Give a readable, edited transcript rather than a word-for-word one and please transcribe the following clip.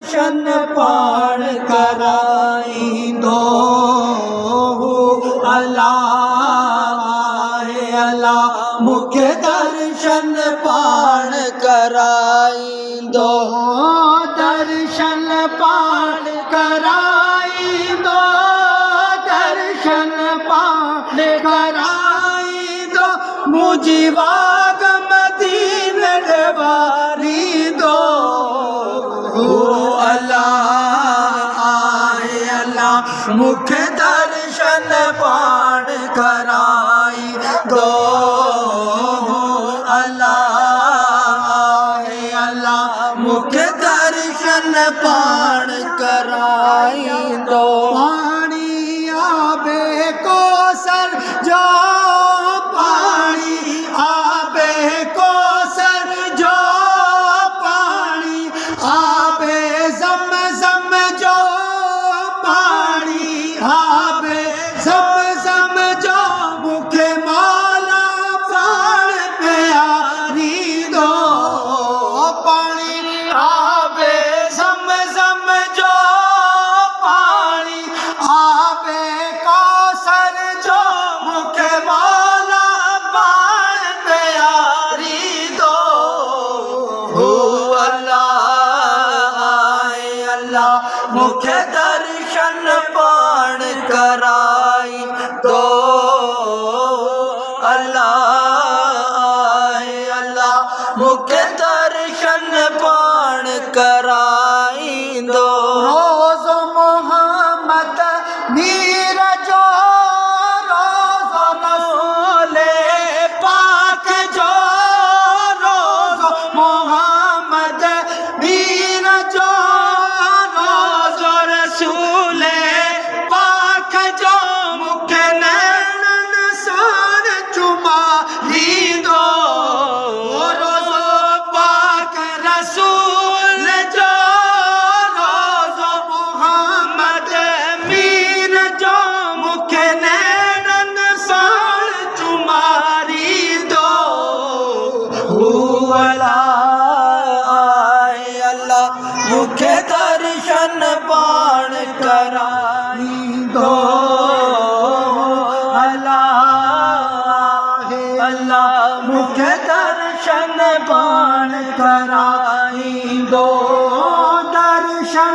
दर्शन पाण कराईंदो अल्लाह अल्लाह मूंखे दर्शन पाण कराईंदो दर्शन पाण कराईंदो दर्शन पाण कराईंदो मुंहिंजी वाग मदीने वारींदो अल्लाह मूंखे दर्शन पाण कराईंदो अल्लाह मूंखे दर्शन पाण कराईंदो पाणी आबे कौसर जो पाणी आबे कौसर जो पाणी आबे ज़म जो पाणी आबे ज़म जो मूंखे मौला पाण पियारींदो पाणी आबे ज़म जो पाणी आबे कौसर जो मूंखे मौला पाण पियारींदो अल्लाह मूंखे दर्शन पाण कराईंदो अल्लाह मूंखे दर्शन पाण कराईंदो रोज़ मोहम्मद मीर जो रोज़ रसूले पाक जो रोज़ मोहम्मद मीर जो रोज़ रसूले पाक जो मूंखे नैणनि सां चुमारींदो रोज़ पाक रसूल जो रोज़ मोहम्मद मीर जो मूंखे नैणनि सां चुमारींदो अल्लाह मूंखे दर्शन पाण कराईंदो अल्लाह मूंखे दर्शन पाण कराईंदो दर्शन